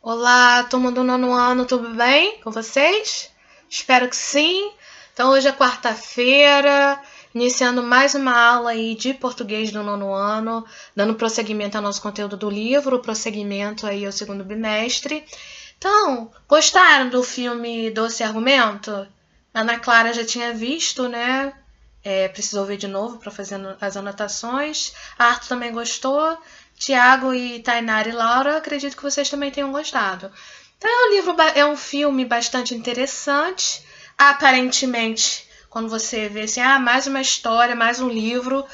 Olá, turma do nono ano, tudo bem com vocês? Espero que sim. Então hoje é quarta-feira, iniciando mais uma aula aí de português do nono ano, dando prosseguimento ao nosso conteúdo do livro, prosseguimento aí ao segundo bimestre. Então, gostaram do filme Doce Argumento? A Ana Clara já tinha visto, né? Precisou ver de novo para fazer as anotações. A Arthur também gostou. Tiago e Tainara e Laura, acredito que vocês também tenham gostado. Então é um filme bastante interessante. Aparentemente, quando você vê assim, mais uma história, mais um livro,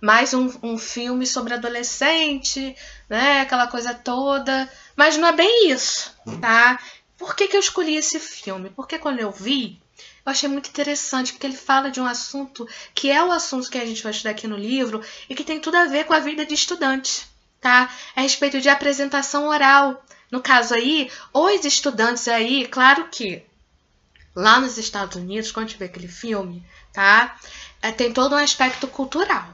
mais um filme sobre adolescente, né? Aquela coisa toda. Mas não é bem isso, tá? Por que eu escolhi esse filme? Porque quando eu vi, eu achei muito interessante, porque ele fala de um assunto que é o assunto que a gente vai estudar aqui no livro e que tem tudo a ver com a vida de estudante, tá? É a respeito de apresentação oral. No caso aí, os estudantes aí, claro que lá nos Estados Unidos, quando a gente vê aquele filme, tá? Tem todo um aspecto cultural.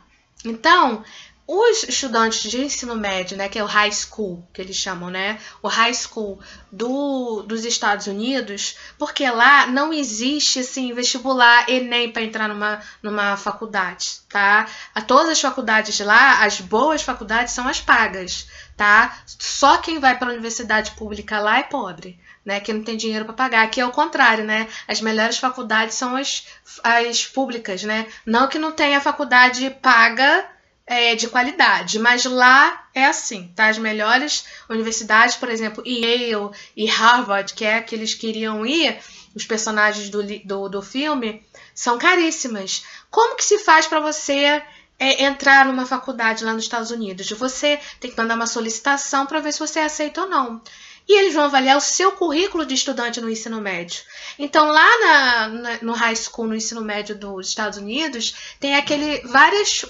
Então, os estudantes de ensino médio, né, que é o high school, que eles chamam, né, o high school dos Estados Unidos, porque lá não existe, assim, vestibular, Enem para entrar numa faculdade, tá? Todas as faculdades lá, as boas faculdades são as pagas, tá? Só quem vai para a universidade pública lá é pobre, né, que não tem dinheiro para pagar. Aqui é o contrário, né? As melhores faculdades são as públicas, né? Não que não tenha faculdade paga, de qualidade, mas lá é assim, tá? As melhores universidades, por exemplo, Yale e Harvard, que é que eles queriam ir, os personagens do filme, são caríssimas. Como que se faz para você entrar numa faculdade lá nos Estados Unidos? Você tem que mandar uma solicitação para ver se você aceita ou não. E eles vão avaliar o seu currículo de estudante no ensino médio. Então, lá no high school, no ensino médio dos Estados Unidos, tem vários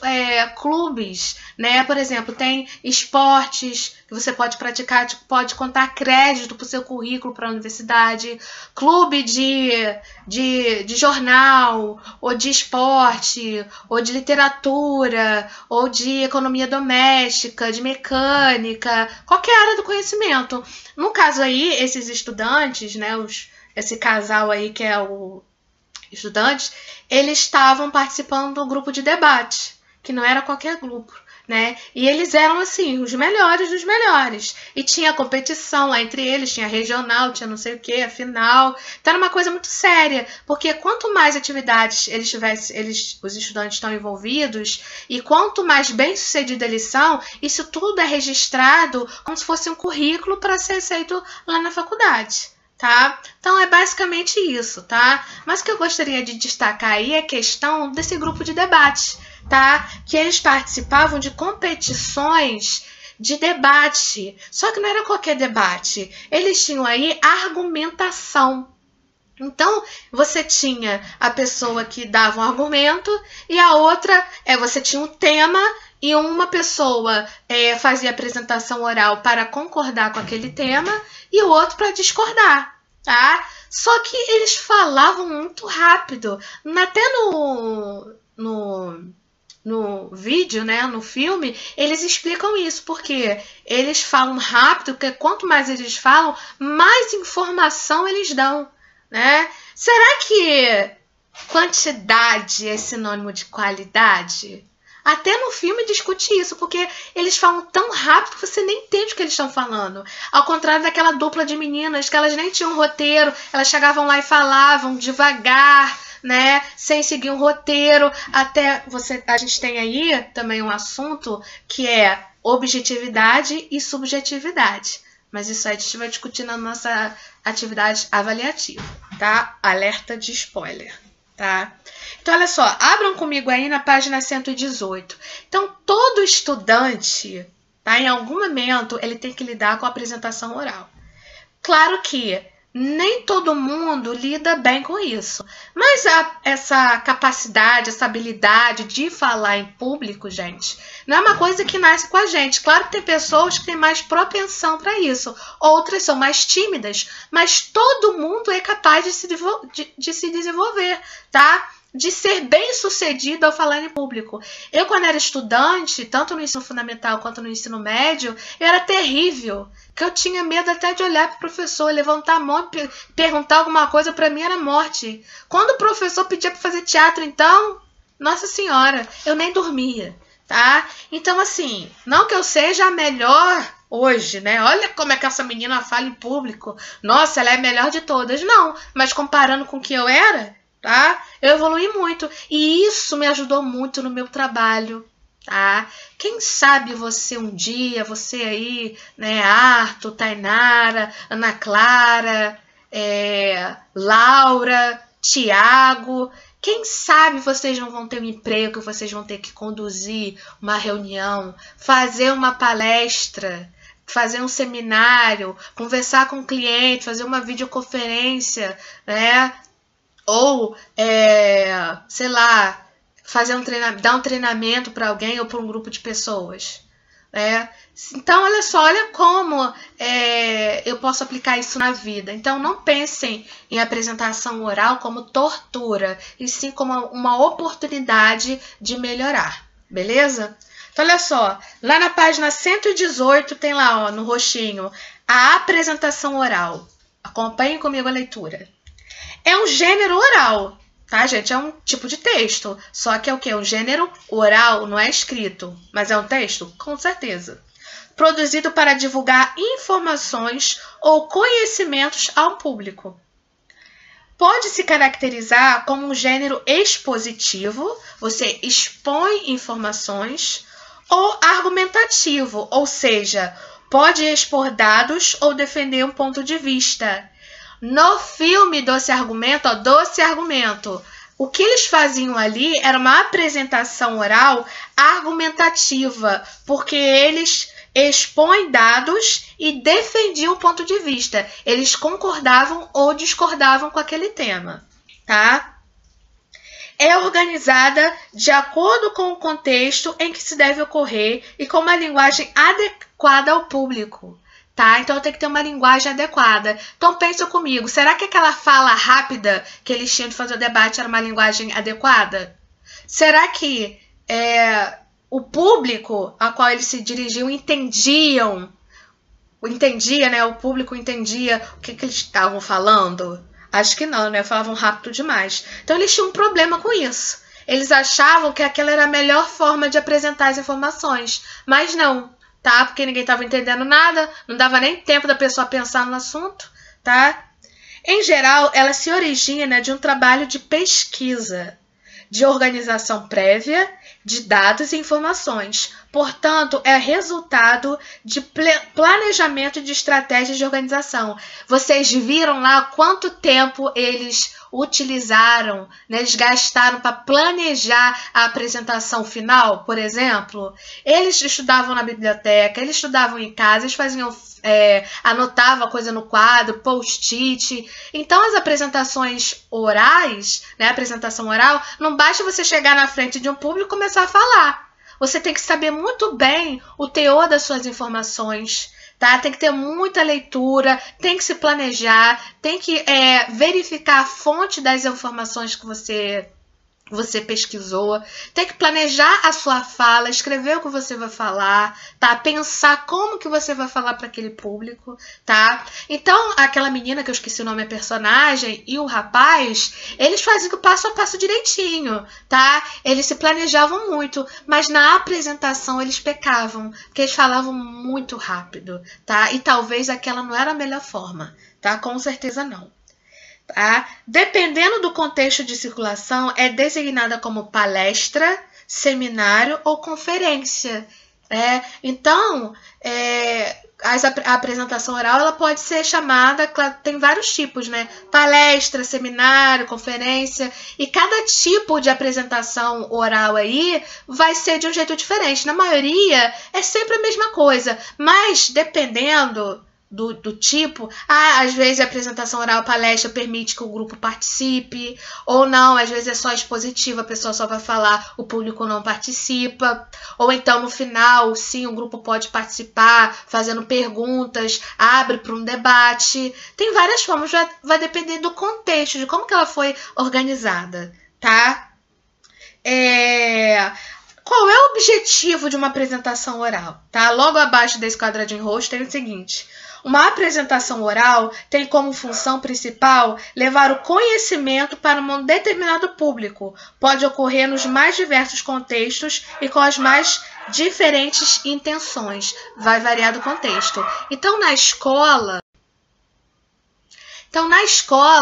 clubes, né? Por exemplo, tem esportes que você pode praticar, pode contar crédito para o seu currículo para a universidade, clube de jornal, ou de esporte, ou de literatura, ou de economia doméstica, de mecânica, qualquer área do conhecimento. No caso aí, esses estudantes, né, esse casal aí que é o estudante, eles estavam participando do grupo de debate, que não era qualquer grupo, né? E eles eram, assim, os melhores dos melhores. E tinha competição lá entre eles, tinha regional, tinha não sei o que, a final. Então era uma coisa muito séria, porque quanto mais atividades os estudantes estão envolvidos, e quanto mais bem-sucedida eles são, isso tudo é registrado como se fosse um currículo para ser aceito lá na faculdade, tá? Então é basicamente isso, tá? Mas o que eu gostaria de destacar aí é a questão desse grupo de debate, tá? Que eles participavam de competições de debate, só que não era qualquer debate, eles tinham aí argumentação. Então, você tinha a pessoa que dava um argumento e a outra, você tinha um tema e uma pessoa fazia apresentação oral para concordar com aquele tema e o outro para discordar, tá? Só que eles falavam muito rápido. Até no vídeo, né, no filme, eles explicam isso, porque eles falam rápido, porque quanto mais eles falam, mais informação eles dão, né? Será que quantidade é sinônimo de qualidade? Até no filme discute isso, porque eles falam tão rápido que você nem entende o que eles estão falando. Ao contrário daquela dupla de meninas, que elas nem tinham roteiro, elas chegavam lá e falavam devagar, né, sem seguir um roteiro. A gente tem aí também um assunto que é objetividade e subjetividade. Mas isso aí a gente vai discutir na nossa atividade avaliativa, tá? Alerta de spoiler, tá? Então, olha só, abram comigo aí na página 118. Então, todo estudante, tá, em algum momento, ele tem que lidar com a apresentação oral. Claro que nem todo mundo lida bem com isso, mas essa capacidade, essa habilidade de falar em público, gente, não é uma coisa que nasce com a gente. Claro que tem pessoas que têm mais propensão para isso, outras são mais tímidas, mas todo mundo é capaz de se desenvolver, tá? de ser bem-sucedido ao falar em público. Eu, quando era estudante, tanto no ensino fundamental quanto no ensino médio, eu era terrível, que eu tinha medo até de olhar para o professor, levantar a mão e perguntar alguma coisa, para mim era morte. Quando o professor pedia para fazer teatro, então, nossa senhora, eu nem dormia, tá? Então, assim, não que eu seja a melhor hoje, né? Olha como é que essa menina fala em público. Nossa, ela é a melhor de todas. Não, mas comparando com o que eu era, tá? Eu evolui muito. E isso me ajudou muito no meu trabalho, tá? Quem sabe você um dia, você aí, né? Arthur, Tainara, Ana Clara, Laura, Tiago. Quem sabe vocês não vão ter um emprego, vocês vão ter que conduzir uma reunião, fazer uma palestra, fazer um seminário, conversar com o cliente, fazer uma videoconferência, né? Ou, sei lá, dar um treinamento para alguém ou para um grupo de pessoas, né? Então, olha só, olha como eu posso aplicar isso na vida. Então, não pensem em apresentação oral como tortura, e sim como uma oportunidade de melhorar, beleza? Então, olha só, lá na página 118 tem lá, ó, no roxinho, a apresentação oral. Acompanhem comigo a leitura. É um gênero oral, tá, gente? É um tipo de texto. Só que é o quê? Um gênero oral, não é escrito, mas é um texto? Com certeza. Produzido para divulgar informações ou conhecimentos ao público. Pode se caracterizar como um gênero expositivo, você expõe informações, ou argumentativo, ou seja, pode expor dados ou defender um ponto de vista. No filme Doce Argumento, ó, Doce Argumento, o que eles faziam ali era uma apresentação oral argumentativa, porque eles expõem dados e defendiam o ponto de vista. Eles concordavam ou discordavam com aquele tema, tá? É organizada de acordo com o contexto em que se deve ocorrer e com uma linguagem adequada ao público, tá? Então tem que ter uma linguagem adequada. Então pensa comigo, será que aquela fala rápida que eles tinham de fazer o debate era uma linguagem adequada? Será que o público a qual eles se dirigiam entendia, né? O público entendia o que eles estavam falando? Acho que não, né? Falavam rápido demais. Então, eles tinham um problema com isso. Eles achavam que aquela era a melhor forma de apresentar as informações. Mas não, tá? Porque ninguém estava entendendo nada, não dava nem tempo da pessoa pensar no assunto, tá? Em geral, ela se origina de um trabalho de pesquisa, de organização prévia, de dados e informações. Portanto, é resultado de planejamento de estratégias de organização. Vocês viram lá quanto tempo eles utilizaram, né? Eles gastaram para planejar a apresentação final, por exemplo. Eles estudavam na biblioteca, eles estudavam em casa, eles faziam, anotavam coisa no quadro, post-it. Então, as apresentações orais, né? A apresentação oral, não basta você chegar na frente de um público e começar a falar. Você tem que saber muito bem o teor das suas informações, tá? Tem que ter muita leitura, tem que se planejar, tem que verificar a fonte das informações que você pesquisou, tem que planejar a sua fala, escrever o que você vai falar, tá? Pensar como que você vai falar para aquele público, tá? Então, aquela menina que eu esqueci o nome da personagem e o rapaz, eles faziam o passo a passo direitinho, tá? Eles se planejavam muito, mas na apresentação eles pecavam, porque eles falavam muito rápido, tá? E talvez aquela não era a melhor forma, tá? Com certeza não. Tá? Dependendo do contexto de circulação, é designada como palestra, seminário ou conferência. Então, a apresentação oral ela pode ser chamada, tem vários tipos, né? Palestra, seminário, conferência, e cada tipo de apresentação oral aí vai ser de um jeito diferente. Na maioria, é sempre a mesma coisa, mas dependendo do tipo, às vezes a apresentação oral, palestra permite que o grupo participe, ou não, às vezes é só expositiva, a pessoa só vai falar, o público não participa, ou então no final, sim, o grupo pode participar, fazendo perguntas, abre para um debate, tem várias formas, vai depender do contexto, de como que ela foi organizada, tá? Qual é o objetivo de uma apresentação oral? Tá? Logo abaixo desse quadradinho roxo tem o seguinte: uma apresentação oral tem como função principal levar o conhecimento para um determinado público. Pode ocorrer nos mais diversos contextos e com as mais diferentes intenções. Vai variar do contexto. Então, na escola,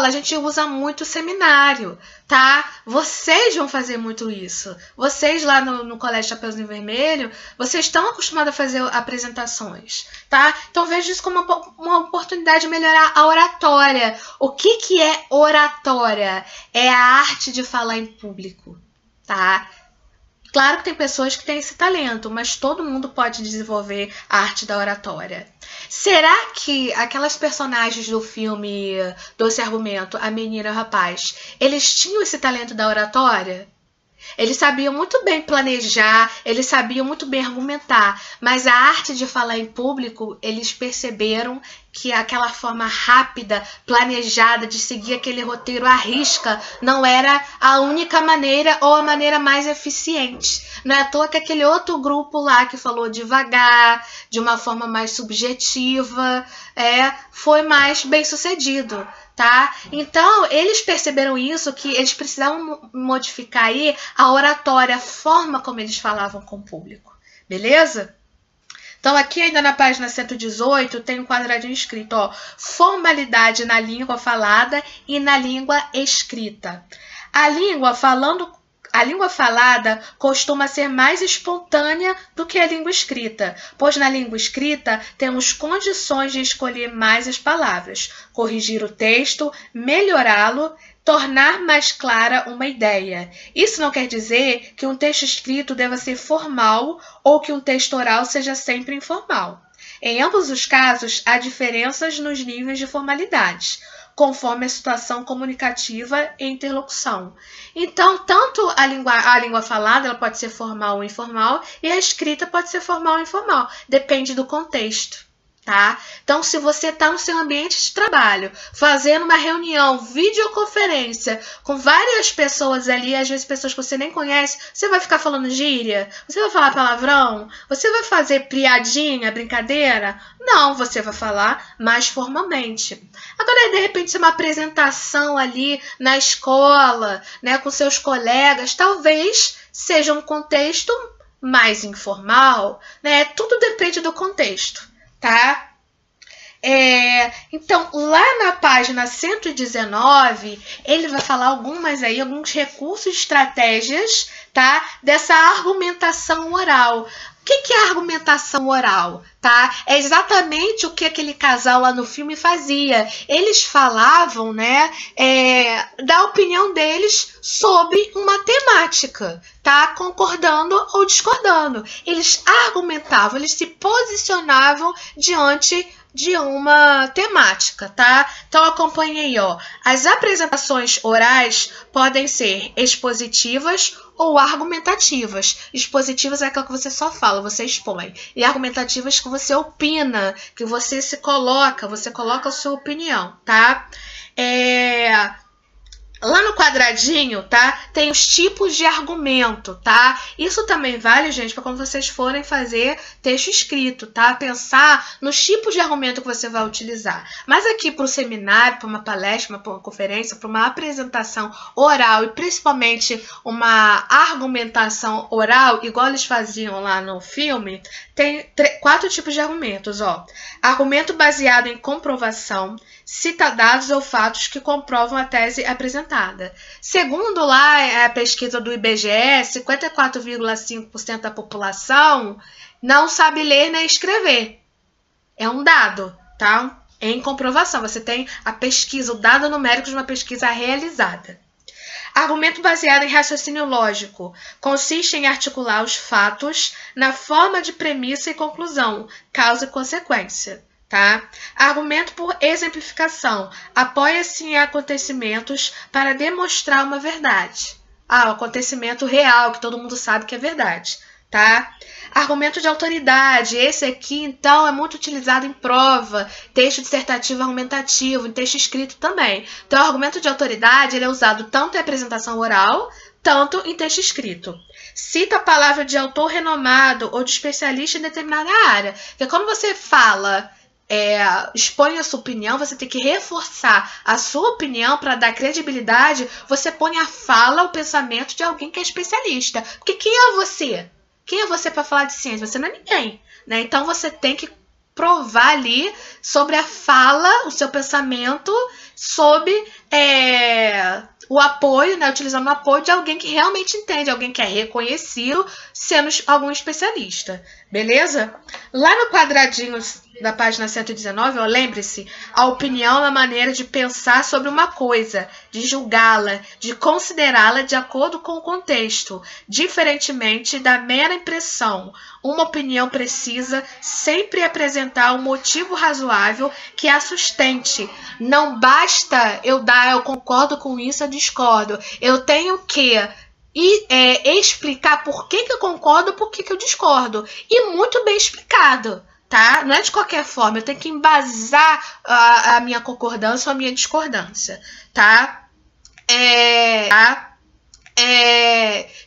a gente usa muito seminário, tá? Vocês vão fazer muito isso. Vocês lá no Colégio Chapeuzinho Vermelho, vocês estão acostumados a fazer apresentações, tá? Então vejo isso como uma oportunidade de melhorar a oratória. O que é oratória? É a arte de falar em público, tá? Claro que tem pessoas que têm esse talento, mas todo mundo pode desenvolver a arte da oratória. Será que aquelas personagens do filme Doce Argumento, a menina e o rapaz, eles tinham esse talento da oratória? Eles sabiam muito bem planejar, eles sabiam muito bem argumentar, mas a arte de falar em público, eles perceberam que aquela forma rápida, planejada, de seguir aquele roteiro à risca, não era a única maneira ou a maneira mais eficiente. Não é à toa que aquele outro grupo lá que falou devagar, de uma forma mais subjetiva, foi mais bem sucedido. Tá? Então, eles perceberam isso, que eles precisavam modificar aí a oratória, a forma como eles falavam com o público. Beleza? Então, aqui ainda na página 118, tem um quadradinho escrito, ó, formalidade na língua falada e na língua escrita. A língua falada costuma ser mais espontânea do que a língua escrita, pois na língua escrita temos condições de escolher mais as palavras, corrigir o texto, melhorá-lo, tornar mais clara uma ideia. Isso não quer dizer que um texto escrito deva ser formal ou que um texto oral seja sempre informal. Em ambos os casos, há diferenças nos níveis de formalidade, conforme a situação comunicativa e interlocução. Então, tanto a língua falada ela pode ser formal ou informal, e a escrita pode ser formal ou informal. Depende do contexto, tá? Então, se você está no seu ambiente de trabalho, fazendo uma reunião, videoconferência, com várias pessoas ali, às vezes pessoas que você nem conhece, você vai ficar falando gíria? Você vai falar palavrão? Você vai fazer piadinha, brincadeira? Não, você vai falar mais formalmente. Agora, de repente, se é uma apresentação ali na escola, né, com seus colegas, talvez seja um contexto mais informal, né? Tudo depende do contexto, tá? Então, lá na página 119, ele vai falar alguns recursos e estratégias, tá? Dessa argumentação oral. O que é argumentação oral? Tá? É exatamente o que aquele casal lá no filme fazia. Eles falavam, né, da opinião deles sobre uma temática, tá? Concordando ou discordando. Eles argumentavam, eles se posicionavam diante de uma temática, tá? Então acompanhe aí, ó. As apresentações orais podem ser expositivas ou argumentativas. Expositivas é aquela que você só fala, você expõe. E argumentativas que você opina, que você você coloca a sua opinião, tá? Lá no quadradinho, tá? Tem os tipos de argumento, tá? Isso também vale, gente, para quando vocês forem fazer texto escrito, tá? Pensar nos tipos de argumento que você vai utilizar. Mas aqui para o seminário, para uma palestra, para uma conferência, para uma apresentação oral e principalmente uma argumentação oral, igual eles faziam lá no filme, tem 4 tipos de argumentos, ó. Argumento baseado em comprovação, cita dados ou fatos que comprovam a tese apresentada. Segundo lá a pesquisa do IBGE, 54,5% da população não sabe ler nem escrever. É um dado, tá? Em comprovação. Você tem a pesquisa, o dado numérico de uma pesquisa realizada. Argumento baseado em raciocínio lógico. Consiste em articular os fatos na forma de premissa e conclusão, causa e consequência. Tá? Argumento por exemplificação. Apoia-se em acontecimentos para demonstrar uma verdade. O acontecimento real, que todo mundo sabe que é verdade. Tá? Argumento de autoridade. Esse aqui, então, é muito utilizado em prova, texto dissertativo argumentativo, em texto escrito também. Então, o argumento de autoridade ele é usado tanto em apresentação oral tanto em texto escrito. Cita a palavra de autor renomado ou de especialista em determinada área. Porque quando você fala, expõe a sua opinião, você tem que reforçar a sua opinião para dar credibilidade, você põe a fala, o pensamento de alguém que é especialista. Porque quem é você? Quem é você para falar de ciência? Você não é ninguém, né? Então você tem que provar ali sobre a fala, o seu pensamento, sob o apoio, né, utilizando o apoio de alguém que realmente entende, alguém que é reconhecido, sendo algum especialista, beleza? Lá no quadradinho da página 119, lembre-se, a opinião é uma maneira de pensar sobre uma coisa, de julgá-la, de considerá-la de acordo com o contexto, diferentemente da mera impressão. Uma opinião precisa sempre apresentar um motivo razoável que a sustente. Não basta eu concordo com isso, eu discordo. Eu tenho que explicar por que eu concordo, por que eu discordo. E muito bem explicado, tá? Não é de qualquer forma. Eu tenho que embasar a minha concordância ou a minha discordância, tá?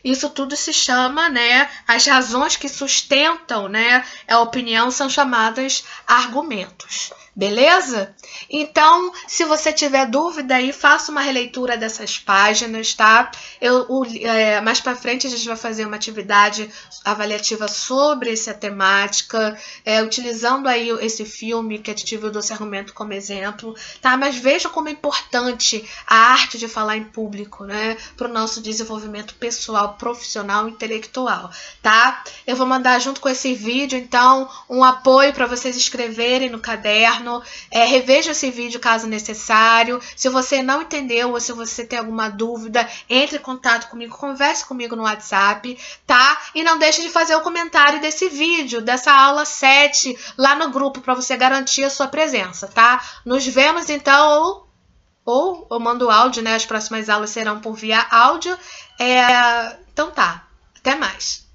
Isso tudo se chama, né? As razões que sustentam, né, a opinião são chamadas argumentos. Beleza? Então, se você tiver dúvida aí, faça uma releitura dessas páginas, tá? Mais para frente a gente vai fazer uma atividade avaliativa sobre essa temática, utilizando aí esse filme que a Titi viu desse argumento como exemplo, tá? Mas veja como é importante a arte de falar em público, né? Para o nosso desenvolvimento pessoal, profissional, intelectual, tá? Eu vou mandar junto com esse vídeo, então, um apoio para vocês escreverem no caderno. Reveja esse vídeo caso necessário. Se você não entendeu ou se você tem alguma dúvida, entre em contato comigo, converse comigo no WhatsApp, tá? E não deixe de fazer o comentário desse vídeo, dessa aula 7, lá no grupo, para você garantir a sua presença, tá? Nos vemos então, ou eu mando áudio, né? As próximas aulas serão por via áudio. Então tá, até mais.